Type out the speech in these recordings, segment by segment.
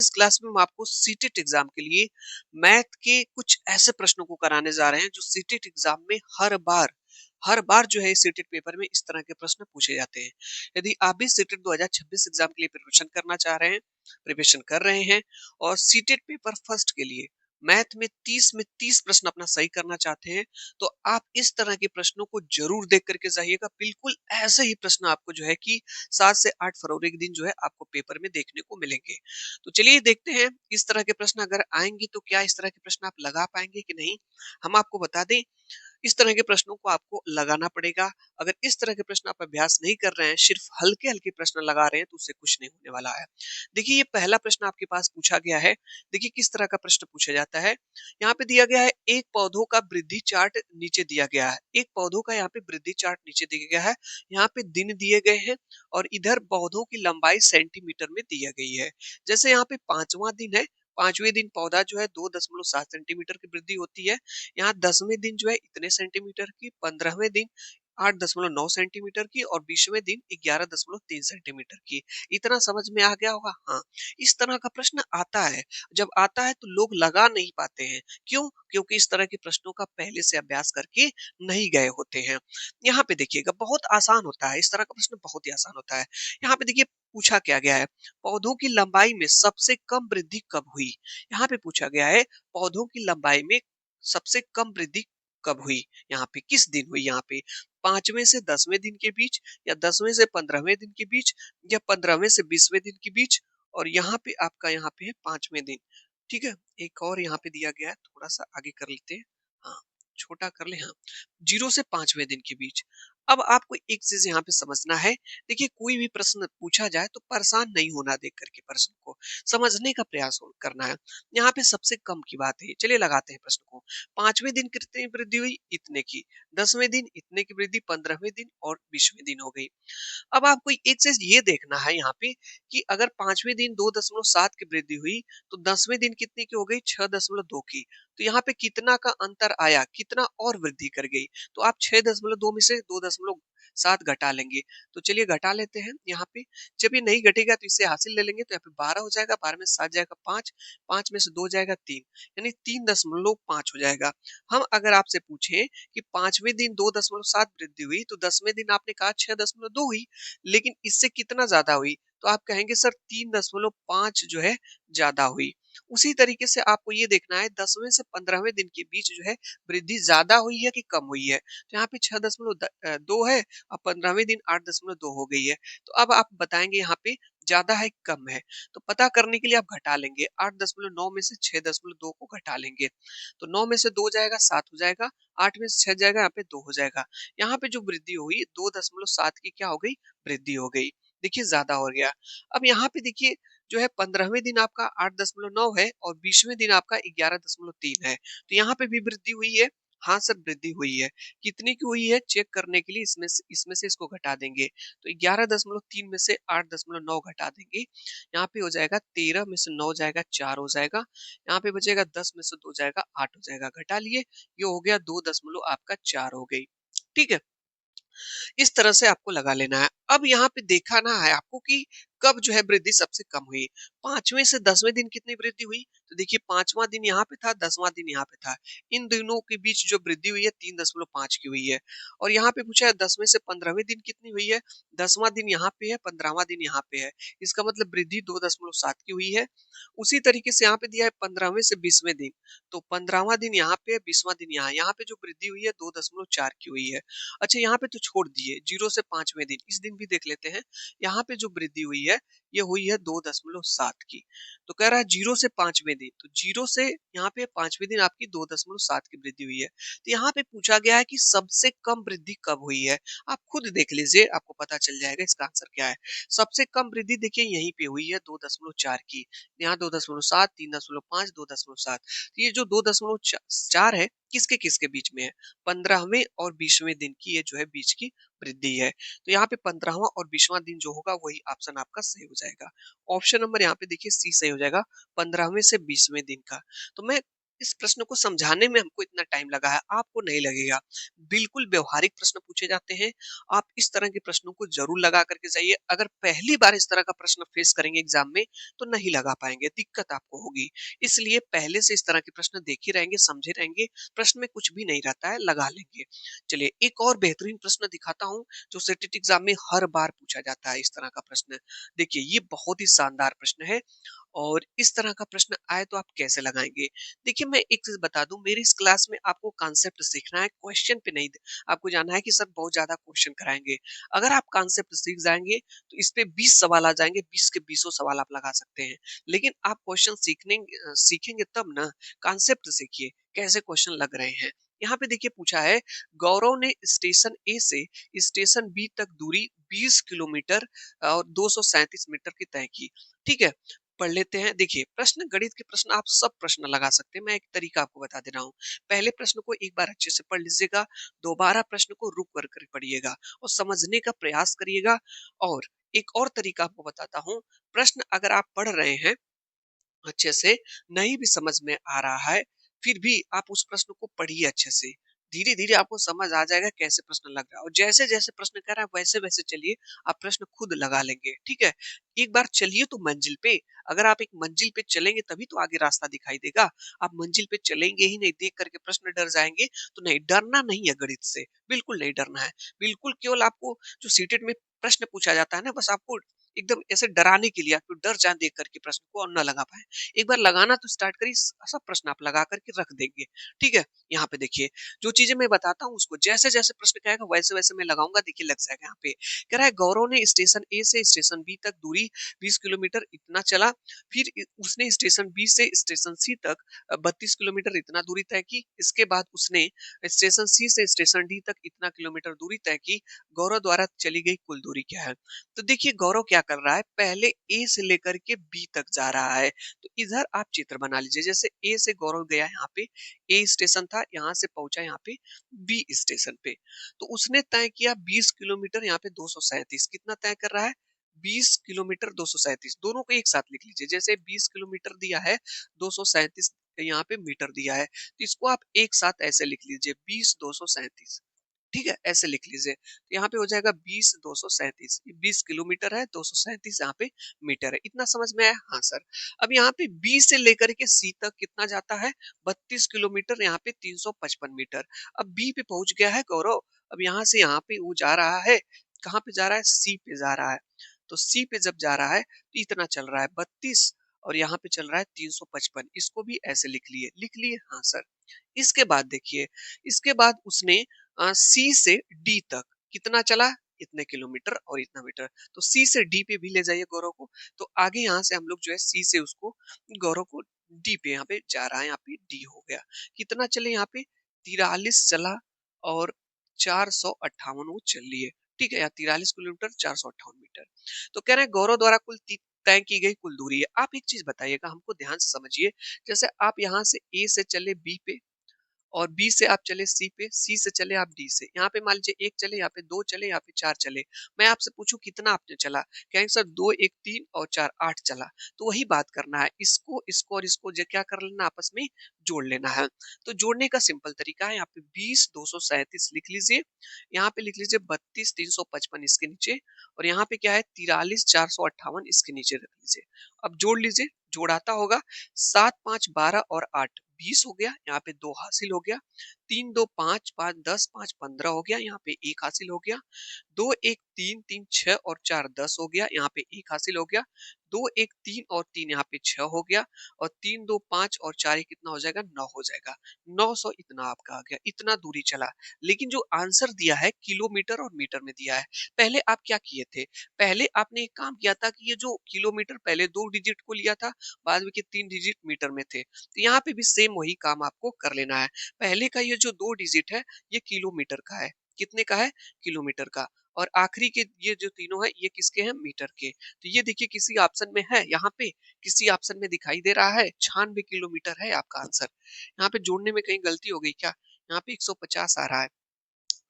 इस क्लास में हम आपको सीटेट एग्जाम के लिए मैथ के कुछ ऐसे प्रश्नों को कराने जा रहे हैं जो सीटेट एग्जाम में हर बार जो है सीटेट पेपर में इस तरह के प्रश्न पूछे जाते हैं। यदि आप भी सीटेट 2026 एग्जाम के लिए प्रिपरेशन कर रहे हैं और सीटेट पेपर फर्स्ट के लिए मैथ में 30 प्रश्न अपना सही करना चाहते हैं, तो आप इस तरह के प्रश्नों को जरूर देख करके जाइएगा। बिल्कुल ऐसे ही प्रश्न आपको जो है कि 7 से 8 फरवरी के दिन जो है आपको पेपर में देखने को मिलेंगे। तो चलिए देखते हैं इस तरह के प्रश्न अगर आएंगे तो क्या इस तरह के प्रश्न आप लगा पाएंगे कि नहीं। हम आपको बता दें, इस तरह के प्रश्नों को आपको लगाना पड़ेगा। अगर इस तरह के प्रश्न आप अभ्यास नहीं कर रहे हैं, सिर्फ हल्के हल्के प्रश्न लगा रहे हैं, तो उससे कुछ नहीं होने वाला है। देखिए ये पहला प्रश्न आपके पास पूछा गया है। देखिए किस तरह का प्रश्न पूछा जाता है। यहाँ पे दिया गया है एक पौधों का वृद्धि चार्ट नीचे दिया गया है। एक पौधों का यहाँ पे वृद्धि चार्ट नीचे दिया गया है। यहाँ पे दिन दिए गए हैं और इधर पौधों की लंबाई सेंटीमीटर में दिया गई है। जैसे यहाँ पे 5वां दिन है, 5वें दिन पौधा जो है 2.7 सेंटीमीटर की वृद्धि होती है। यहाँ 10वें दिन जो है इतने सेंटीमीटर की, 15वें दिन 8.9 सेंटीमीटर की और 20वें दिन 11.3 सेंटीमीटर की। इतना समझ में आ गया होगा। हाँ, इस तरह का प्रश्न आता है। जब आता है तो लोग लगा नहीं पाते हैं। क्यों? क्योंकि इस तरह के प्रश्नों का पहले से अभ्यास करके नहीं गए होते हैं। यहाँ पे देखिएगा बहुत आसान होता है, इस तरह का प्रश्न बहुत ही आसान होता है। यहाँ पे देखिए पूछा क्या गया है, पौधों की लंबाई में सबसे कम वृद्धि कब हुई। यहाँ पे पूछा गया है पौधों की लंबाई में सबसे कम वृद्धि कब हुई। यहाँ पे किस दिन हुई, यहाँ पे 5वें से 10वें दिन के बीच, या 10वें से 15वें दिन के बीच, या 15वें से 20वें दिन के बीच, और यहाँ पे आपका यहाँ पे है 5वें दिन। ठीक है, एक और यहाँ पे दिया गया है, थोड़ा सा आगे कर लेते हैं। हाँ, छोटा कर ले। हाँ, 0 से 5वें दिन के बीच। अब आपको एक चीज यहाँ पे समझना है। देखिए कोई भी प्रश्न पूछा जाए तो परेशान नहीं होना, देख करके प्रश्न को समझने का प्रयास करना है। यहाँ पे सबसे कम की बात है। चलिए लगाते हैं प्रश्न को। 5वें दिन कितनी वृद्धि हुई, इतने की। 10वें दिन इतने की वृद्धि, 15वें दिन और 20वें दिन हो गई। अब आपको एक चीज ये देखना है यहाँ पे कि अगर 5वें दिन 2.7 की वृद्धि हुई, तो 10वें दिन कितनी की हो गई, 6.2 की। तो यहाँ पे कितना का अंतर आया, कितना और वृद्धि कर गई। तो आप 6.2 में से 2.7 घटा लेंगे। तो चलिए घटा लेते हैं यहाँ पे। जब ये नहीं घटेगा तो इसे हासिल ले लेंगे, तो यहाँ पे 12 हो जाएगा, 12 में 7 जाएगा 5, 5 में से 2 जाएगा 3, यानी 3.5 हो जाएगा। हम अगर आपसे पूछे कि 5वें दिन 2.7 वृद्धि हुई, तो 10वें दिन आपने कहा 6.2 हुई, लेकिन इससे कितना ज्यादा हुई, तो आप कहेंगे सर 3.5 जो है ज्यादा हुई। उसी तरीके से आपको ये देखना है 10वें से 15वें दिन के बीच जो है वृद्धि ज्यादा हुई है कि कम हुई है। तो यहाँ पे 6.2 है और 15वें दिन 8.2 हो गई है। तो अब आप बताएंगे यहाँ पे ज्यादा है कि कम है। तो पता करने के लिए आप घटा लेंगे, 8.9 में से 6.2 को घटा लेंगे। तो 9 में से 2 जाएगा 7 हो जाएगा, 8 में से 6 जाएगा, यहाँ पे 2 हो जाएगा। यहाँ पे जो वृद्धि हुई 2.7 की क्या हो गई, वृद्धि हो गई। देखिए ज्यादा हो गया। अब यहाँ पे देखिए जो है 15वें दिन आपका 8.9 है और 20वें दिन आपका 11.3 है। तो यहाँ पे भी वृद्धि हुई है। हाँ सर वृद्धि हुई है। कितनी की हुई है चेक करने के लिए इसमें से इसको घटा देंगे। तो 11.3 में से 8.9 घटा देंगे। यहाँ पे हो जाएगा 13 में से 9 जाएगा 4 हो जाएगा। यहाँ पे बचेगा 10 में से 2 जाएगा 8 हो जाएगा। घटा लिए, ये हो गया 2 आपका 4 हो गई। ठीक है, इस तरह से आपको लगा लेना है। अब यहाँ पे देखना है आपको कि कब जो है वृद्धि सबसे कम हुई। 5वें से 10वें दिन कितनी वृद्धि हुई, तो देखिए 5वां दिन यहाँ पे था, 10वां दिन यहाँ पे था। इन दोनों के बीच जो वृद्धि हुई है 3.5 की हुई है। और यहाँ पे पूछा है 10वें से 15वें दिन कितनी हुई है, 10वां दिन यहाँ पे है, 15वां दिन यहाँ पे है। इसका मतलब वृद्धि 2.7 की हुई है। उसी तरीके से यहाँ पे दिया है 15वें से 20वें दिन, तो 15वां दिन यहाँ पे है, 20वां दिन यहाँ पे जो वृद्धि हुई है 2.4 की हुई है। अच्छा यहाँ पे तो छोड़ दिए 0 से 5वें दिन, इस दिन भी देख लेते हैं। यहाँ पे जो वृद्धि हुई है ये हुई है 2.7 की। तो कह रहा है 0 से 5वें दिन, तो 0 से यहाँ पे 5वें दिन आपकी 2.7 की वृद्धि हुई है। तो यहाँ पे पूछा गया है कि सबसे कम वृद्धि कब हुई है। आप खुद देख लीजिए, आपको पता चल जाएगा इसका आंसर क्या है। सबसे कम वृद्धि देखिए यहीं पे हुई है 2.4 की। यहाँ 2.7, 3.5, 2.7। तो ये जो 2.4 है किसके किसके बीच में है, 15वें और 20वें दिन की ये जो है बीच की वृद्धि है। तो यहाँ पे 15वां और 20वां दिन जो होगा वही ऑप्शन आपका सही हो जाएगा। ऑप्शन नंबर यहाँ पे देखिए सी सही हो जाएगा, 15वें से 20वें दिन का। तो मैं इस प्रश्न को समझाने में हमको इतना टाइम लगा है, आपको नहीं लगेगा। बिल्कुल व्यवहारिक प्रश्न पूछे जाते हैं। आप इस तरह के प्रश्नों को ज़रूर लगा कर के जाइए। अगर पहली बार इस तरह का प्रश्न फेस करेंगे एग्ज़ाम में, तो नहीं लगा पाएँगे, दिक्कत आपको होगी। इसलिए पहले से इस तरह के प्रश्न देखे रहेंगे, समझे रहेंगे, प्रश्न में कुछ भी नहीं रहता है, लगा लेंगे। चलिए एक और बेहतरीन प्रश्न दिखाता हूँ, जो सेटेट एग्ज़ाम में हर बार पूछा जाता है इस तरह का प्रश्न। देखिए, ये बहुत ही शानदार प्रश्न है और इस तरह का प्रश्न आए तो आप कैसे लगाएँगे? देखिए, मैं एक चीज़ बता दूँ, मेरी इस क्लास में आपको कॉन्सेप्ट सीखना है, क्वेश्चन पे नहीं। आपको जानना है कि सर बहुत ज़्यादा क्वेश्चन कराएँगे। अगर आप कॉन्सेप्ट सीख जाएँगे, तो इस पे 20 सवाल आ जाएँगे, 20 के बीसों सवाल आप लगा सकते हैं। लेकिन आप क्वेश्चन सीखेंगे तब ना, कॉन्सेप्ट सीखिए, कैसे क्वेश्चन लग रहे हैं। यहाँ पे देखिए पूछा है, गौरव ने स्टेशन ए से स्टेशन बी तक दूरी 20 किलोमीटर और 237 मीटर की तय की। ठीक है? पढ़ लेते हैं। देखिए, प्रश्न गणित के प्रश्न आप सब प्रश्न लगा सकते हैं। मैं एक तरीका आपको बता दे रहा हूँ। पहले प्रश्न को एक बार अच्छे से पढ़ लीजिएगा, दोबारा प्रश्न को रुक कर कर पढ़िएगा और समझने का प्रयास करिएगा। और एक और तरीका आपको बताता हूँ, प्रश्न अगर आप पढ़ रहे हैं अच्छे से, नहीं भी समझ में आ रहा है, फिर भी आप उस प्रश्न को पढ़िए अच्छे से। धीरे-धीरे आपको समझ आ जाएगा कैसे प्रश्न लग रहा है और जैसे-जैसे प्रश्न कह रहा है वैसे-वैसे चलिए, आप प्रश्न खुद लगा लेंगे, ठीक है? एक बार चलिए तो मंजिल पे, अगर आप एक मंजिल पे चलेंगे तभी तो आगे रास्ता दिखाई देगा। आप मंजिल पे चलेंगे ही नहीं, देख कर के प्रश्न डर जाएँगे, तो नहीं, डरना नहीं है गणित से, बिल्कुल नहीं डरना है। बिल्कुल केवल आपको जो सीटेट में प्रश्न पूछा जाता है ना, बस आपको एकदम ऐसे डराने के लिए, आपको डर जाए देख करके प्रश्न को और ना लगा पाएँ। एक बार लगाना तो स्टार्ट करिए, सब प्रश्न आप लगा कर के रख देंगे, ठीक है? यहाँ पे देखिए, जो चीज़ें मैं बताता हूँ उसको जैसे-जैसे प्रश्न कहेगा वैसे-वैसे मैं लगाऊँगा, देखिए लग जाएगा यहाँ पे। कह रहा है, गौरव ने स्टेशन ए से स्टेशन बी तक दूरी 20 किलोमीटर इतना चला, फिर उसने स्टेशन बी से स्टेशन सी तक 32 किलोमीटर इतना दूरी तय की। इसके बाद उसने स्टेशन सी से स्टेशन डी तक इतना किलोमीटर दूरी तय की। गौरव द्वारा चली गई कुल दूरी क्या है? तो देखिए गौरव क्या कर रहा है, पहले ए से लेकर के बी तक जा रहा है। तो इधर आप चित्र बना लीजिए, जैसे ए से गौरव गया यहाँ पे, ए स्टेशन था, यहाँ से पहुंचा यहाँ पे बी स्टेशन पे। तो उसने तय किया 20 किलोमीटर, यहाँ पे 237 कितना तय कर रहा है, 20 किलोमीटर 237, दोनों को एक साथ लिख लीजिए। जैसे 20 किलोमीटर दिया है, 237 यहाँ पे मीटर दिया है, तो इसको आप एक साथ ऐसे लिख लीजिए, 20 237। ठीक है? ऐसे लिख लीजिए। तो यहाँ पे हो जाएगा 20 237, 20 किलोमीटर है, 237 यहाँ पे मीटर है। इतना समझ में आया? हाँ सर। अब यहाँ पे बी से लेकर के सी तक कितना जाता है? 32 किलोमीटर, यहाँ पे 355 मीटर। अब बी पे पहुँच गया है गौरव। अब यहाँ से यहाँ पे वो जा रहा है, कहाँ पे जा रहा है? सी पे जा रहा है। तो सी पे जब जा रहा है, तो इतना चल रहा है 32 और यहाँ पे चल रहा है 355। इसको भी ऐसे लिख लिए। लिख लिए? हाँ सर। इसके बाद देखिए, इसके बाद उसने सी से डी तक कितना चला, इतने किलोमीटर और इतना मीटर। तो सी से डी पे भी ले जाइए गौरव को। तो आगे यहाँ से हम लोग जो है सी से उसको, गौरव को डी पे यहाँ पे जा रहा है, यहाँ पे डी हो गया। कितना चले यहाँ पे, 43 चला और 458 वो चल लिए। ठीक है, यहाँ 43 किलोमीटर 458 मीटर। तो कह रहे हैं गौरव द्वारा कुल तय की गई कुल दूरी है। आप एक चीज बताइएगा, हमको ध्यान से समझिए। जैसे आप यहाँ से ए से चले बी पे और बी से आप चले सी पे, सी से चले आप डी से। यहाँ पे मान लीजिए 1 चले, यहाँ पे 2 चले, यहाँ पे 4 चले। मैं आपसे पूछूँ कितना आपने चला? कहेंगे सर 2, 1, 3 और 4, 8 चला। तो वही बात करना है। इसको और इसको क्या कर लेना, आपस में जोड़ लेना है। तो जोड़ने का सिंपल तरीका है, यहाँ पे 20 237 लिख लीजिए। यहाँ पे लिख लीजिए 32 355 इसके नीचे और यहाँ पे क्या है 43 458 इसके नीचे रख लीजिए। अब जोड़ लीजिए, जोड़ाता होगा। 7 5 12 और 8 20 हो गया, यहाँ पे 2 हासिल हो गया। 3 2 5 5 10 5 15 हो गया, यहाँ पे 1 हासिल हो गया। 2 1 3 3 6 और 4 10 हो गया, यहाँ पे 1 हासिल हो गया। 2 1 3 और 3 यहाँ पे 6 हो गया और 3 2 5 और 4 कितना हो जाएगा, 9 हो जाएगा। 900 इतना आपका आ गया, इतना दूरी चला। लेकिन जो आंसर दिया है किलोमीटर और मीटर में दिया है। पहले आप क्या किए थे? पहले आपने एक काम किया था कि ये जो किलोमीटर पहले 2 डिजिट को लिया था, बाद में के 3 डिजिट मीटर में थे। तो यहाँ पे भी सेम वही काम आपको कर लेना है। पहले का ये जो 2 डिजिट है, ये किलोमीटर का है। कितने का है? किलोमीटर का। और आखिरी के ये जो तीनों है, ये किसके हैं? मीटर के। तो ये देखिए किसी ऑप्शन में है यहाँ पे, किसी ऑप्शन में दिखाई दे रहा है, 96 किलोमीटर है आपका आंसर। यहाँ पे जोड़ने में कहीं गलती हो गई क्या? यहाँ पे 150 आ रहा है।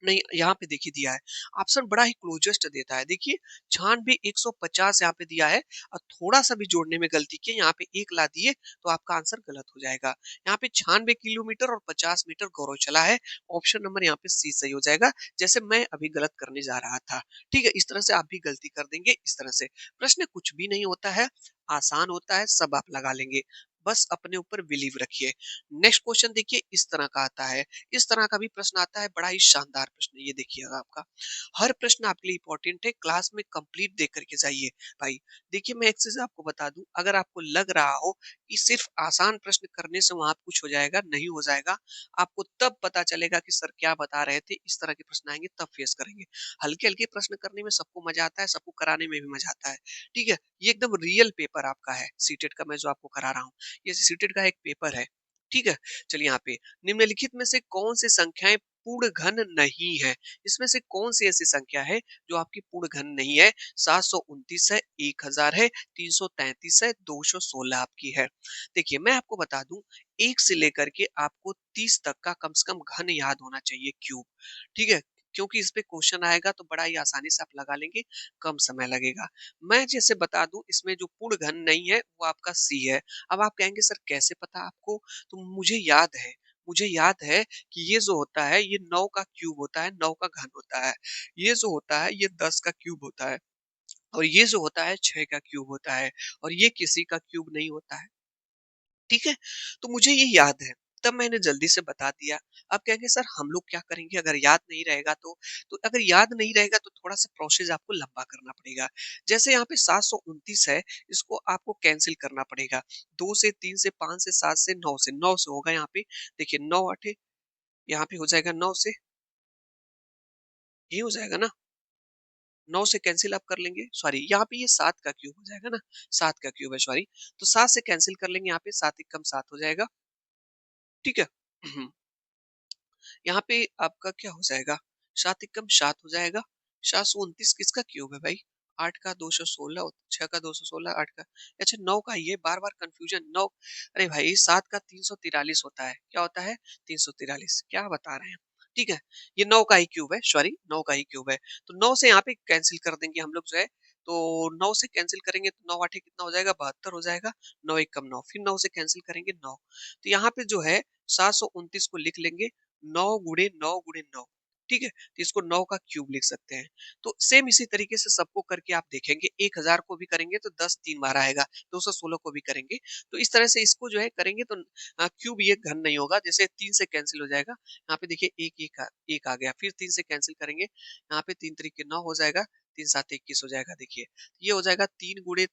नहीं, यहाँ पे देखिए दिया है, ऑप्शन बड़ा ही क्लोज़ेस्ट देता है। देखिए 96 150 यहाँ पे दिया है और थोड़ा-सा भी जोड़ने में गलती की, यहाँ पे 1 ला दिए तो आपका आंसर गलत हो जाएगा। यहाँ पे 96 किलोमीटर और 50 मीटर गौरव चला है, ऑप्शन नंबर यहाँ पे सी सही हो जाएगा, जैसे मैं अभी गलत करने जा रहा था। ठीक है? इस तरह से आप भी गलती कर देंगे, इस तरह से। प्रश्न कुछ भी नहीं होता है, आसान होता है, सब आप लगा लेंगे। बस अपने ऊपर बिलीव रखिए। नेक्स्ट क्वेश्चन देखिए इस तरह का आता है। इस तरह का भी प्रश्न आता है, बड़ा ही शानदार प्रश्न, ये देखिएगा आपका। हर प्रश्न आपके लिए इंपॉर्टेंट है, क्लास में कंप्लीट देख करके जाइए भाई। देखिए मैं एक चीज आपको बता दूं, अगर आपको लग रहा हो कि सिर्फ आसान प्रश्न करने से वहां कुछ हो जाएगा, नहीं हो जाएगा। आपको तब पता चलेगा कि सर क्या बता रहे थे, इस तरह के प्रश्न आएंगे तब फेस करेंगे। हल्के हल्के प्रश्न करने में सबको मजा आता है, सबको कराने में भी मजा आता है। ठीक है, ये एकदम रियल पेपर आपका है, सीटेट का मैं जो आपको करा रहा हूँ, ये सीटेट का एक पेपर है। ठीक है, चलिए यहाँ पे निम्नलिखित में से कौन सी संख्याएं पूर्ण घन नहीं है? इसमें से कौन सी ऐसी संख्या है जो आपकी पूर्ण घन नहीं है? 729 है, 1000 है, 333 है, 216 आपकी है। देखिए मैं आपको बता दूं, 1 से लेकर के आपको 30 तक का कम से कम घन याद होना चाहिए, क्यूब। ठीक है, क्योंकि इस पे क्वेश्चन आएगा तो बड़ा ही आसानी से आप लगा लेंगे, कम समय लगेगा। मैं जैसे बता दूं, इसमें जो पूर्ण घन नहीं है वो आपका सी है। अब आप कहेंगे सर कैसे पता आपको? तो मुझे याद है कि ये जो होता है ये 9 का क्यूब होता है, 9 का घन होता है। ये जो होता है ये 10 का क्यूब होता है और ये जो होता है 6 का क्यूब होता है और ये किसी का क्यूब नहीं होता है। ठीक है? तो मुझे ये याद है, तब मैंने जल्दी से बता दिया। आप कहेंगे सर हम लोग क्या करेंगे अगर याद नहीं रहेगा तो? तो अगर याद नहीं रहेगा तो थोड़ा-सा प्रोसेस आपको लंबा करना पड़ेगा। जैसे यहाँ पे 729 है, इसको आपको कैंसल करना पड़ेगा। 2 से 3 से 5 से 7 से 9 से होगा यहाँ पे। देखिए 9 आठे यहाँ पे हो जाएगा 9 से, ये हो जाएगा ना? 9 से कैंसल आप कर लेंगे, सॉरी यहाँ पे ये 7 का क्यूब हो जाएगा ना? 7 का क्यूब है, सॉरी। तो 7 से कैंसल कर लेंगे, यहाँ पे 7 एकम 7 हो जाएगा। ठीक है? यहाँ पे आपका क्या हो जाएगा? 7 एकम 7 हो जाएगा। 729 किसका क्यूब है भाई? 8 का 216, 6 का 216, 8 का, अच्छा 9 का, ये बार-बार कन्फ्यूजन 9। अरे भाई 7 का 343 होता है। क्या होता है? 343। क्या बता रहे हैं? ठीक है, ये 9 का ही क्यूब है, सॉरी 9 का ही क्यूब है। तो 9 से यहाँ पे कैंसल कर देंगे हम लोग जो है, तो 9 से कैंसल करेंगे तो 9 आठे कितना हो जाएगा? 72 हो जाएगा। 9 एकम 9, फिर 9 से कैंसल करेंगे 9। तो यहाँ पे जो है 729 को लिख लेंगे 9 गुणे 9 गुणे 9। ठीक है, तो इसको 9 का क्यूब लिख सकते हैं। तो सेम इसी तरीके से सबको करके आप देखेंगे, 1000 को भी करेंगे तो 10 3 बार आएगा, 216 को भी करेंगे तो इस तरह से इसको जो है करेंगे तो क्यूब ये घन नहीं होगा। जैसे 3 से कैंसिल हो जाएगा, यहाँ पे देखिए 1 आ गया, फिर 3 से कैंसिल करेंगे, यहाँ पे 3 तरीके 9 हो जाएगा, 3 7 21 हो जाएगा। देखिए ये हो जाएगा 3 गुणे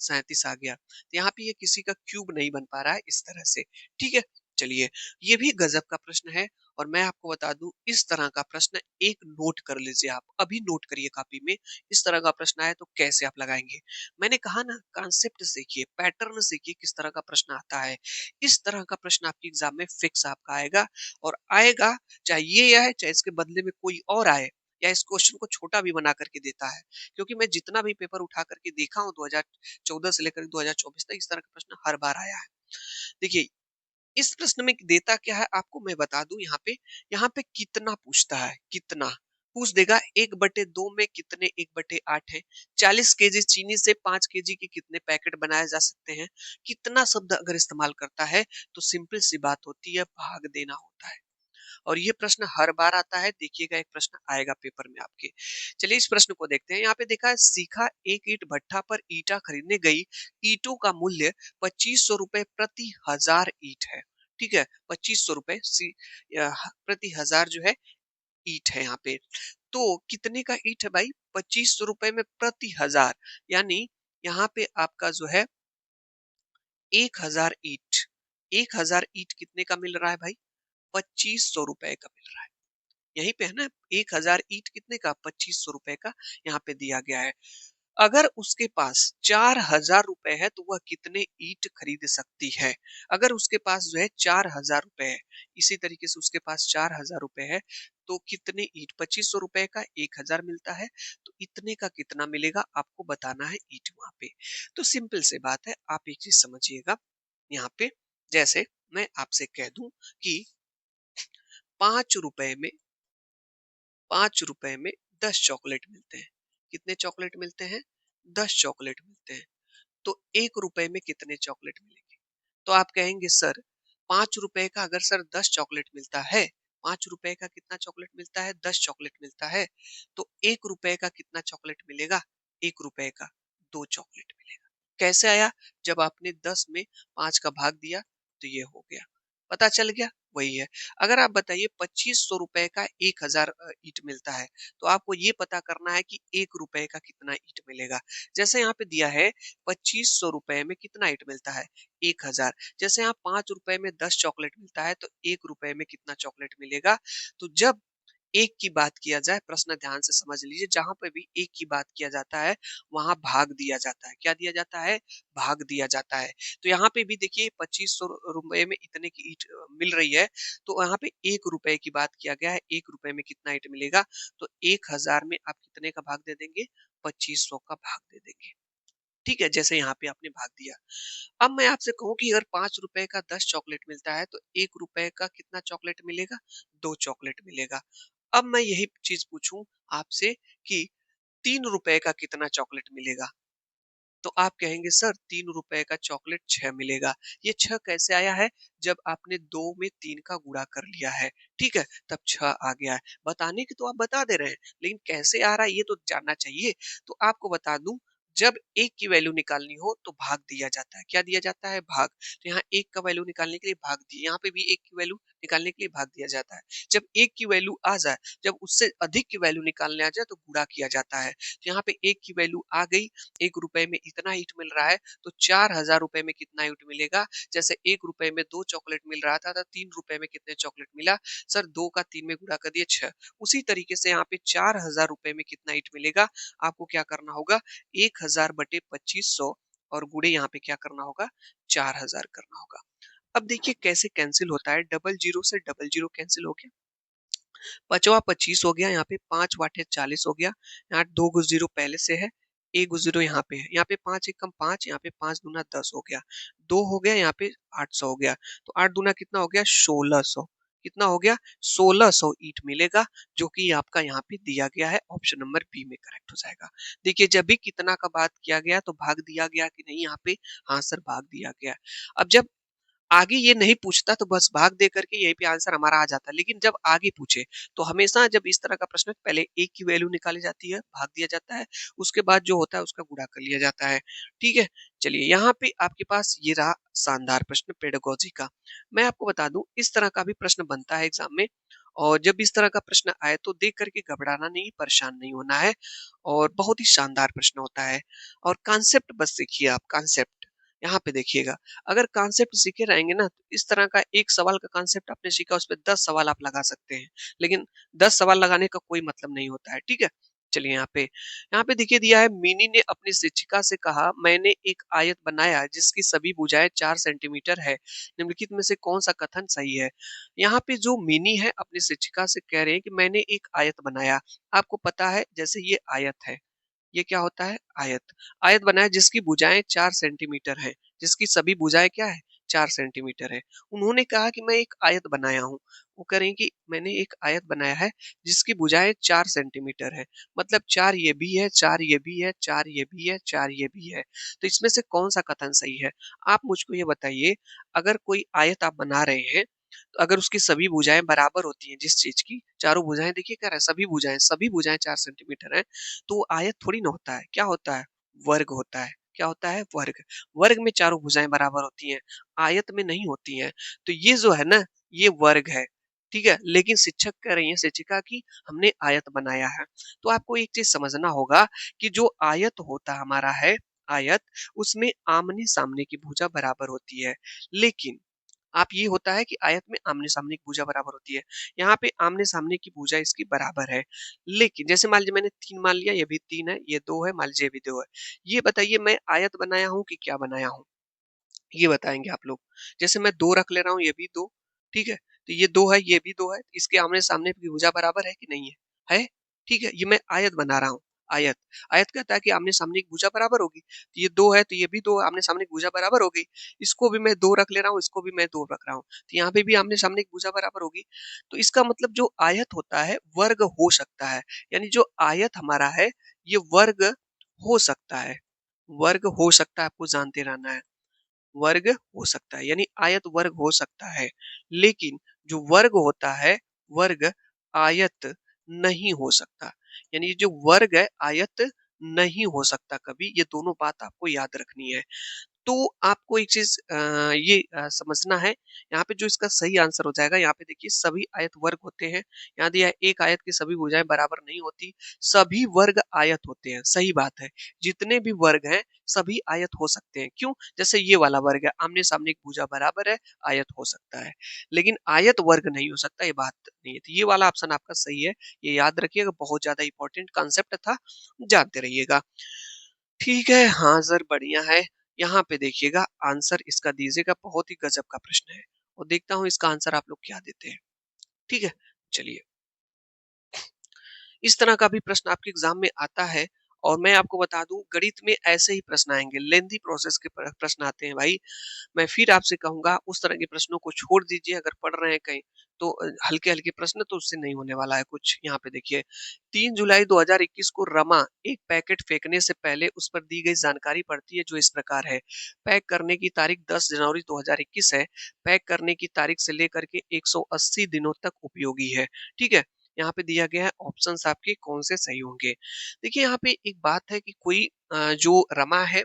37 आ गया। तो यहाँ पे ये किसी का क्यूब नहीं बन पा रहा है इस तरह से। ठीक है, चलिए ये भी गजब का प्रश्न है और मैं आपको बता दूं, इस तरह का प्रश्न एक नोट कर लीजिए, आप अभी नोट करिए कॉपी में। इस तरह का प्रश्न आए तो कैसे आप लगाएंगे? मैंने कहा ना, कॉन्सेप्ट सीखिए, पैटर्न सीखिए, किस तरह का प्रश्न आता है। इस तरह का प्रश्न आपके एग्जाम में फिक्स आपका आएगा और आएगा, चाहे ये आए चाहे इसके बदले में कोई और आए या इस क्वेश्चन को छोटा भी बना करके देता है। क्योंकि मैं जितना भी पेपर उठा करके देखा हूं 2014 से लेकर 2024 तक, इस तरह का प्रश्न हर बार आया है। देखिए इस प्रश्न में देता क्या है आपको मैं बता दूं, यहाँ पे कितना पूछता है, कितना पूछ देगा। 1/2 में कितने 1/8 है? 40 केजी चीनी से 5 केजी के कितने पैकेट बनाए जा सकते हैं? कितना शब्द अगर इस्तेमाल करता है तो सिंपल सी बात होती है, भाग देना होता है। और ये प्रश्न हर बार आता है, देखिएगा एक प्रश्न आएगा पेपर में आपके। चलिए इस प्रश्न को देखते हैं। यहाँ पे देखा है, सीखा, एक ईंट भट्ठा पर ईंटा खरीदने गई, ईंटों का मूल्य 2500 रुपए प्रति हजार ईंट है। ठीक है, 2500 रुपए प्रति हजार जो है ईंट है यहाँ पे। तो कितने का ईंट है भाई? 2500 रुपए में प्रति हजार, यानी यहाँ पे आपका जो है 1000 ईंट। 1000 ईंट कितने का मिल रहा है भाई? 2500 रुपए का मिल रहा है। यहीं पे है ना, 1000 ईंट कितने का? 2500 रुपए का यहाँ पे दिया गया है। अगर उसके पास 4000 रुपए है तो वह कितने ईंट खरीद सकती है? अगर उसके पास जो है 4000 रुपए है, इसी तरीके से उसके पास 4000 रुपए है, तो कितने ईंट? 2500 रुपए का 1000 मिलता है, तो इतने का कितना मिलेगा आपको बताना है ईंट वहां पे। तो सिंपल से बात है, आप एक चीज समझिएगा यहाँ पे। जैसे मैं आपसे कह दूं कि 5 रुपए में ₹5 में 10 चॉकलेट मिलते हैं। कितने चॉकलेट मिलते हैं? 10 चॉकलेट मिलते हैं। तो ₹1 में कितने चॉकलेट मिलेंगे? तो आप कहेंगे सर ₹5 का अगर सर 10 चॉकलेट मिलता है, ₹5 का कितना चॉकलेट मिलता है? 10 चॉकलेट मिलता है। तो ₹1 का कितना चॉकलेट मिलेगा? ₹1 का 2 चॉकलेट मिलेगा। कैसे आया? जब आपने 10 में 5 का भाग दिया तो ये हो गया। पता चल गया? वही है। अगर आप बताइए ₹2500 का 1000 ईंट मिलता है, तो आपको ये पता करना है कि ₹1 का कितना ईंट मिलेगा। जैसे यहाँ पे दिया है ₹2500 में कितना ईंट मिलता है? 1000। जैसे यहाँ ₹5 में 10 चॉकलेट मिलता है तो ₹1 में कितना चॉकलेट मिलेगा? तो जब एक की बात किया जाए, प्रश्न ध्यान से समझ लीजिए, जहां पे भी एक की बात किया जाता है वहां भाग दिया जाता है। क्या दिया जाता है? भाग दिया जाता है। तो यहाँ पे भी देखिए ₹2500 में इतने की ईंट मिल रही है, तो यहाँ पे ₹1 की बात किया गया है। ₹1 में कितना ईंट मिलेगा? तो 1000 में आप कितने का भाग दे देंगे? 2500 का भाग दे देंगे। ठीक है, जैसे यहाँ पे आपने भाग दिया। अब मैं आपसे कहूँ कि अगर ₹5 का 10 चॉकलेट मिलता है तो ₹1 का कितना चॉकलेट मिलेगा? 2 चॉकलेट मिलेगा। अब मैं यही चीज़ पूछूँ आपसे कि ₹3 का कितना चॉकलेट मिलेगा? तो आप कहेंगे सर ₹3 का चॉकलेट 6 मिलेगा। ये 6 कैसे आया है? जब आपने 2 में 3 का गुणा कर लिया है, ठीक है? तब 6 आ गया है। बताने की तो आप बता दे रहे हैं, लेकिन कैसे आ रहा है ये तो जानना चाहिए। तो आपको बता दूँ, जब 1 की वैल्यू निकालनी हो तो भाग दिया जाता है। क्या दिया जाता है? भाग। तो यहाँ 1 का वैल्यू निकालने के लिए भाग दिए, यहाँ पे भी 1 की वैल्यू निकालने के लिए भाग दिया जाता है। जब 1 की वैल्यू आ जाए, जब उससे अधिक की वैल्यू निकालने आ जाए तो गुणा किया जाता है। तो यहाँ पे 1 की वैल्यू आ गई, ₹1 में इतना ईंट मिल रहा है, तो ₹4000 में कितना ईंट मिलेगा? जैसे ₹1 में 2 चॉकलेट मिल रहा था, तो ₹3 में कितने चॉकलेट मिला? सर 2 का 3 में गुणा कर दिए 6। उसी तरीके से यहाँ पे ₹4000 में कितना ईंट मिलेगा? आपको क्या करना होगा? 1000 बटे 2500 और गुणे यहाँ पे क्या करना होगा? 4000 करना होगा। अब देखिए कैसे कैंसिल होता है, डबल जीरो से डबल जीरो कैंसिल हो गया। पाँचवा 25 हो गया, यहाँ पे 5 वाटे 40 हो गया, यहाँ 2 गो जीरो पहले से है, 1 गो जीरो यहाँ पे है, यहाँ पे 5 एकम 5, यहाँ पे 5 दूना 10 हो गया, 2 हो गया, यहाँ पे 800 हो गया, तो 8 दूना कितना हो गया? 1600। कितना हो गया? 1600 ईंट मिलेगा, जो कि आपका यहाँ पे दिया गया है। ऑप्शन नंबर बी में करेक्ट हो जाएगा। देखिए जब भी कितना का बात किया गया तो भाग दिया गया कि नहीं यहाँ पे? हाँ सर भाग दिया गया। अब जब आगे ये नहीं पूछता तो बस भाग दे करके यहीं पे आंसर हमारा आ जाता है। लेकिन जब आगे पूछे तो हमेशा जब इस तरह का प्रश्न पहले एक की वैल्यू निकाली जाती है, भाग दिया जाता है, उसके बाद जो होता है उसका गुणा कर लिया जाता है। ठीक है? चलिए यहाँ पे आपके पास ये रहा शानदार प्रश्न पेडागोजी का। मैं आपको बता दूं इस तरह का भी प्रश्न बनता है एग्जाम में, और जब इस तरह का प्रश्न आए तो देख करके घबराना नहीं, परेशान नहीं होना है, और बहुत ही शानदार प्रश्न होता है। और कॉन्सेप्ट बस सीखिए आप, कॉन्सेप्ट यहाँ पे देखिएगा। अगर कॉन्सेप्ट सीखे रहेंगे ना तो इस तरह का एक सवाल का कॉन्सेप्ट आपने सीखा, उस पे 10 सवाल आप लगा सकते हैं। लेकिन 10 सवाल लगाने का कोई मतलब नहीं होता है। ठीक है? चलिए यहाँ पे देखिए दिया है, मिनी ने अपनी शिक्षिका से कहा मैंने एक आयत बनाया जिसकी सभी भुजाएं 4 सेंटीमीटर है, निम्नलिखित में से कौन सा कथन सही है? यहाँ पे जो मिनी है अपनी शिक्षिका से कह रहे हैं कि मैंने एक आयत बनाया। आपको पता है जैसे ये आयत है, ये क्या होता है? आयत। आयत बनाया जिसकी भुजाएं 4 सेंटीमीटर है, जिसकी सभी भुजाएं क्या है? 4 सेंटीमीटर है। उन्होंने कहा कि मैं एक आयत बनाया हूँ। वो कह रहे हैं कि मैंने एक आयत बनाया है जिसकी भुजाएं 4 सेंटीमीटर है। मतलब 4 ये भी है, 4 ये भी है, 4 ये भी है, 4 ये भी है। तो इसमें से कौन सा कथन सही है? आप मुझको ये बताइए, अगर कोई आयत आप बना रहे हैं, तो अगर उसकी सभी भुजाएं बराबर होती हैं, जिस चीज की चारों भुजाएं, देखिए क्या है, सभी भुजाएं 4 सेंटीमीटर है, तो वो आयत थोड़ी ना होता है। क्या होता है? वर्ग होता है। क्या होता है? वर्ग। वर्ग में चारों भुजाएं बराबर होती हैं, आयत में नहीं होती हैं। तो ये जो है ना, ये वर्ग है। ठीक है? लेकिन शिक्षक कह रही है शिक्षिका की हमने आयत बनाया है। तो आपको एक चीज समझना होगा कि जो आयत होता हमारा है, आयत, उसमें आमने सामने की भुजा बराबर होती है। लेकिन आप ये होता है कि आयत में आमने-सामने की भुजा बराबर होती है। यहाँ पे आमने-सामने की भुजा इसकी बराबर है। लेकिन जैसे मान लीजिए मैंने 3 मान लिया, ये भी 3 है, ये 2 है, मान लीजिए ये भी 2 है। ये बताइए मैं आयत बनाया हूँ कि क्या बनाया हूँ? ये बताएँगे आप लोग। जैसे मैं 2 रख ले रहा हूँ, ये भी 2, ठीक है? तो ये 2 है, ये भी 2 है, इसके आमने-सामने की भुजा बराबर है कि नहीं है? है? ठीक है? ये मैं आयत बना रहा हूँ। आयत। आयत कहता है कि आमने-सामने की भुजा बराबर होगी। तो ये 2 है तो ये भी 2 आमने-सामने की भुजा बराबर हो गई। इसको भी मैं 2 रख ले रहा हूँ, इसको भी मैं 2 रख रहा हूँ। तो यहाँ पे भी आमने-सामने की भुजा बराबर होगी। तो इसका मतलब जो आयत होता है वर्ग हो सकता है। यानी जो आयत हमारा है ये वर्ग हो सकता है। वर्ग हो सकता है, आपको जानते रहना है। वर्ग हो सकता है यानी आयत वर्ग हो सकता है। लेकिन जो वर्ग होता है वर्ग आयत नहीं हो सकता। यानी ये जो वर्ग है आयत नहीं हो सकता कभी। ये दोनों बात आपको याद रखनी है। तो आपको एक चीज ये समझना है। यहाँ पे जो इसका सही आंसर हो जाएगा, यहाँ पे देखिए सभी आयत वर्ग होते हैं। यहाँ दिया है एक आयत की सभी भुजाएं बराबर नहीं होती, सभी वर्ग आयत होते हैं। सही बात है, जितने भी वर्ग हैं सभी आयत हो सकते हैं। क्यों? जैसे ये वाला वर्ग है, आमने सामने की भुजा बराबर है, आयत हो सकता है। लेकिन आयत वर्ग नहीं हो सकता, ये बात नहीं है। तो ये वाला ऑप्शन आपका सही है। ये याद रखिएगा, बहुत ज्यादा इंपॉर्टेंट कॉन्सेप्ट था, जानते रहिएगा। ठीक है, हाँ सर बढ़िया है। यहाँ पे देखिएगा आंसर इसका दीजिएगा, बहुत ही गजब का प्रश्न है और देखता हूँ इसका आंसर आप लोग क्या देते हैं। ठीक है, चलिए। इस तरह का भी प्रश्न आपके एग्जाम में आता है और मैं आपको बता दूं गणित में ऐसे ही प्रश्न आएंगे, लेंथी प्रोसेस के प्रश्न आते हैं भाई। मैं फिर आपसे कहूंगा उस तरह के प्रश्नों को छोड़ दीजिए। अगर पढ़ रहे हैं कहीं तो हल्के हल्के प्रश्न तो उससे नहीं होने वाला है कुछ। यहाँ पे देखिए 3 जुलाई 2021 को रमा एक पैकेट फेंकने से पहले उस पर दी गई जानकारी पड़ती है जो इस प्रकार है। पैक करने की तारीख 10 जनवरी 2021 है। पैक करने की तारीख से लेकर के 180 दिनों तक उपयोगी है। ठीक है, यहाँ पे दिया गया है ऑप्शंस आपके कौन से सही होंगे। देखिए यहाँ पे एक बात है कि कोई जो रमा है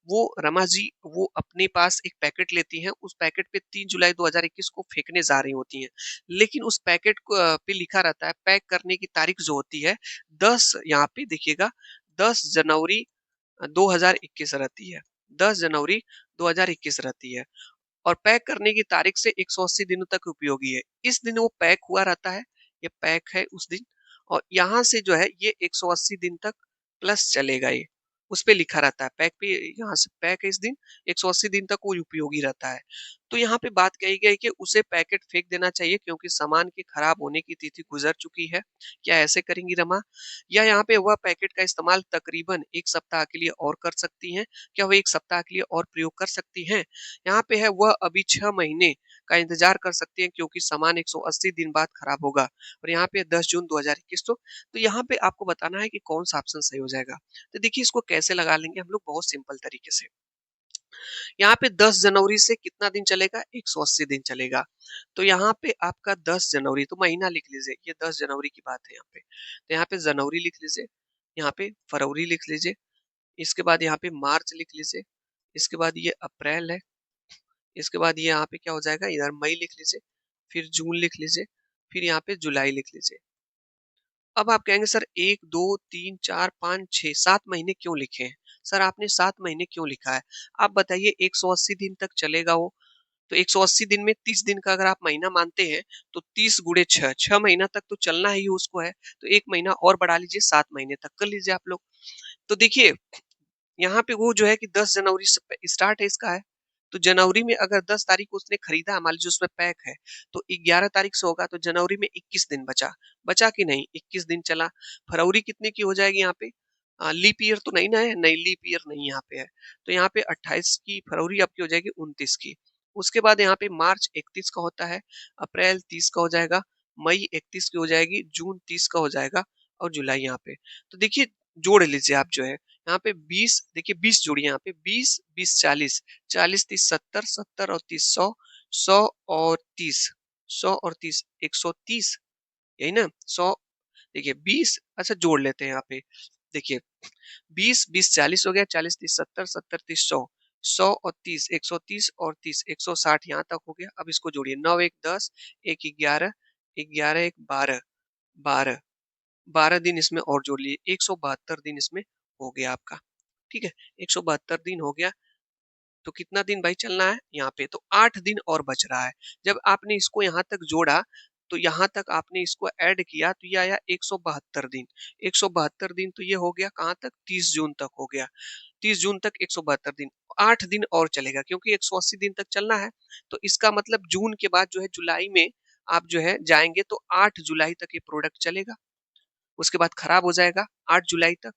वो रमा जी वो अपने पास एक पैकेट लेती हैं। उस पैकेट पे 3 जुलाई 2021 को फेंकने जा रही होती हैं। लेकिन उस पैकेट को पे लिखा रहता है पैक करने की तारीख जो होती है 10, यहाँ पे देखिएगा 10 जनवरी 2021 रहती है। 10 जनवरी 2021 रहती है और पैक करने की तारीख से 180 दिनों तक उपयोगी है। इस दिन वो पैक हुआ रहता है, ये पैक है उस दिन। और यहाँ से जो है ये 180 दिन तक प्लस चलेगा ये। उस पे लिखा रहता है पैक पे, यहाँ से पैक है इस दिन, 180 दिन तक वो उपयोगी रहता है। तो यहाँ पे बात कही गई कि उसे पैकेट फेंक देना चाहिए क्योंकि सामान के खराब होने की तिथि गुजर चुकी है। क्या ऐसे करेंगी रमा? या यहाँ पे वह पैकेट का इस्तेमाल तकरीबन 1 सप्ताह के लिए और कर सकती हैं? क्या वो 1 सप्ताह के लिए और प्रयोग कर सकती हैं? यहाँ पे है वह अभी 6 महीने का इंतजार कर सकती हैं क्योंकि सामान 180 दिन बाद खराब होगा। और यहाँ पे 10 जून 2021 तो यहाँ पे आपको बताना है कि कौन सा ऑप्शन सही हो जाएगा। तो देखिए इसको कैसे लगा लेंगे हम लोग, बहुत सिंपल तरीके से। यहाँ पे 10 जनवरी से कितना दिन चलेगा? 180 दिन चलेगा। तो यहाँ पे आपका 10 जनवरी तो महीना लिख लीजिए, ये 10 जनवरी की बात है यहाँ पे। तो यहाँ पे जनवरी लिख लीजिए, यहाँ पे फरवरी लिख लीजिए, इसके बाद यहाँ पे मार्च लिख लीजिए, इसके बाद ये अप्रैल है, इसके बाद ये यहाँ पे क्या हो जाएगा, इधर मई लिख लीजिए, फिर जून लिख लीजिए, फिर यहाँ पे जुलाई लिख लीजिए। अब आप कहेंगे सर 1 2 3 4 5 6 7 महीने क्यों लिखे हैं? सर आपने 7 महीने क्यों लिखा है? आप बताइए 180 दिन तक चलेगा वो। तो 180 दिन में 30 दिन का अगर आप महीना मानते हैं तो 30 गुणे 6, 6 महीना तक तो चलना ही उसको है। तो 1 महीना और बढ़ा लीजिए, 7 महीने तक कर लीजिए आप लोग। तो देखिए यहाँ पे वो जो है कि 10 जनवरी से स्टार्ट है इसका है। तो जनवरी में अगर 10 तारीख को उसने खरीदा, मान लीजिए उसमें पैक है, तो 11 तारीख से होगा तो जनवरी में 21 दिन बचा। बचा कि नहीं? 21 दिन चला। फरवरी कितने की हो जाएगी यहाँ पे? लीप ईयर तो नहीं ना है? नहीं, लीप ईयर नहीं यहाँ पे है। तो यहाँ पे 28 की फरवरी आपकी हो जाएगी 29 की। उसके बाद यहाँ पे मार्च 31 का होता है, अप्रैल 30 का हो जाएगा, मई 31 की हो जाएगी, जून 30 का हो जाएगा और जुलाई यहाँ पे। तो देखिए जोड़ लीजिए आप जो है यहाँ पे 20, देखिए 20 जोड़िए यहाँ पे 20 20 40, 40 30 70, 70 और 30 100, 100 और 30, 100 और 30 130, यही ना 100। देखिए 20, अच्छा जोड़ लेते हैं यहाँ पे। देखिए 20 20 40 हो गया, 40 30 70, 70 30 100, 100 और 30 130 और 30 160 यहाँ तक हो गया। अब इसको जोड़िए 9 1 10, 1 11, 11 1 12, 12, 12 दिन इसमें और जोड़ लिए, 172 दिन इसमें हो गया आपका। ठीक है, 172 दिन हो गया। तो कितना दिन भाई चलना है यहाँ पे? तो 8 दिन और बच रहा है। जब आपने इसको यहाँ तक जोड़ा तो यहाँ तक आपने इसको ऐड किया तो ये आया 172 दिन। 172 दिन तो ये हो गया कहाँ तक? 30 जून तक हो गया। 30 जून तक 172 दिन। 8 दिन और चलेगा क्योंकि 180 दिन तक चलना है। तो इसका मतलब जून के बाद जो है जुलाई में आप जो है जाएंगे तो 8 जुलाई तक ये प्रोडक्ट चलेगा। उसके बाद खराब हो जाएगा 8 जुलाई तक।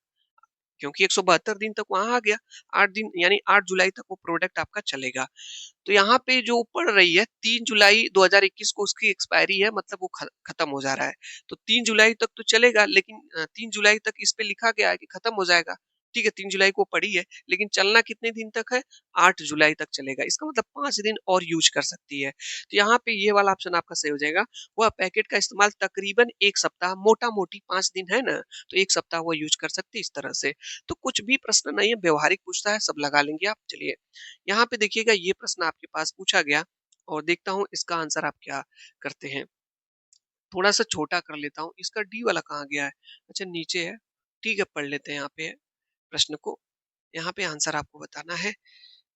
क्योंकि 172 दिन तक वहाँ आ गया। 8 दिन यानी 8 जुलाई तक वो प्रोडक्ट आपका चलेगा। तो यहाँ पे जो पड़ रही है 3 जुलाई 2021 को उसकी एक्सपायरी है, मतलब वो खत्म हो जा रहा है। तो 3 जुलाई तक तो चलेगा, लेकिन 3 जुलाई तक इस पे लिखा गया है कि खत्म हो जाएगा। ठीक है, 3 जुलाई को पड़ी है, लेकिन चलना कितने दिन तक है? 8 जुलाई तक चलेगा। इसका मतलब 5 दिन और यूज़ कर सकती है। तो यहाँ पे ये वाला ऑप्शन आपका सही हो जाएगा। वह पैकेट का इस्तेमाल तकरीबन 1 सप्ताह, मोटा-मोटी 5 दिन है ना, तो 1 सप्ताह वो यूज़ कर सकती है इस तरह से। तो कुछ भी प्रश्न नहीं है, व्यवहारिक पूछता है, सब लगा लेंगे आप। चलिए, यहाँ पे देखिएगा ये प्रश्न आपके पास पूछा गया और देखता हूँ इसका आंसर आप क्या करते हैं। थोड़ा सा छोटा कर लेता हूँ, इसका डी वाला कहाँ गया है? अच्छा, नीचे है। ठीक है, पढ़ लेते हैं यहाँ पे प्रश्न को। यहाँ पे आंसर आपको बताना है।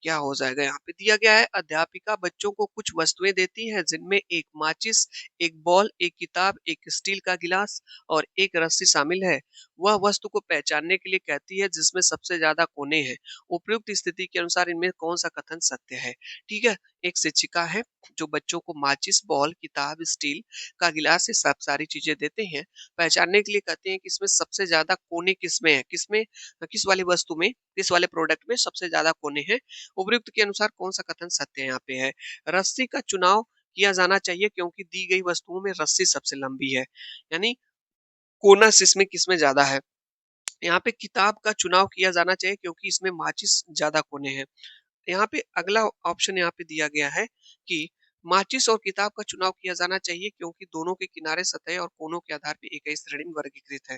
क्या हो जाएगा? यहाँ पे दिया गया है, अध्यापिका बच्चों को कुछ वस्तुएं देती है जिनमें एक माचिस, एक बॉल, एक किताब, एक स्टील का गिलास और एक रस्सी शामिल है। वह वस्तु को पहचानने के लिए कहती है जिसमें सबसे ज्यादा कोने हैं। उपयुक्त स्थिति के अनुसार इनमें कौन सा कथन सत्य है? ठीक है, एक शिक्षिका है जो बच्चों को माचिस, बॉल, किताब, स्टील का गिलास, ये सब सारी चीजें देते हैं। पहचानने के लिए कहते हैं कि इसमें सबसे ज्यादा कोने किसमें है, किसमें, किस वाली वस्तु में, किस वाले प्रोडक्ट में सबसे ज्यादा कोने हैं। उपयुक्त के अनुसार कौन सा कथन सत्य यहाँ पे है? रस्सी का चुनाव किया जाना चाहिए क्योंकि दी गई वस्तुओं में रस्सी सबसे लंबी है, यानी कोना इसमें किसमें ज्यादा है। यहाँ पे किताब का चुनाव किया जाना चाहिए क्योंकि इसमें माचिस ज्यादा कोने हैं। यहाँ पे अगला ऑप्शन यहाँ पे दिया गया है कि माचिस और किताब का चुनाव किया जाना चाहिए क्योंकि दोनों के किनारे, सतह और कोनों के आधार पे एक ही श्रेणी में वर्गीकृत है।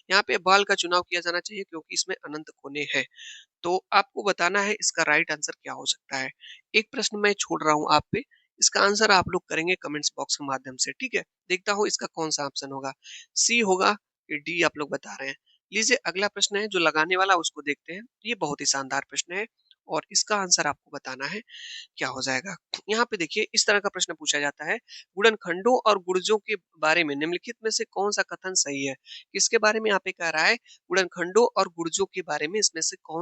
यहाँ पे बॉल का चुनाव किया जाना चाहिए क्योंकि इसमें अनंत कोने हैं। तो आपको बताना है इसका राइट आंसर क्या हो सकता है। एक प्रश्न मैं छोड़ रहा हूँ आप पे, इसका आंसर आप लोग करेंगे कमेंट्स बॉक्स के माध्यम से। ठीक है, देखता हूँ इसका कौन सा ऑप्शन होगा, सी होगा कि डी आप लोग बता रहे हैं। लीजिए, अगला प्रश्न है जो लगाने वाला, उसको देखते हैं। ये बहुत ही शानदार प्रश्न है और इसका आंसर आपको बताना है क्या हो जाएगा। यहाँ पे देखिए, इस तरह का प्रश्न पूछा जाता है, गुणनखंडों और गुर्जों के बारे में निम्नलिखित में से कौन सा कथन सही है? किसके बारे में यहाँ पे कह रहा है? गुणनखंडों और गुर्जों के बारे में इसमें से कौन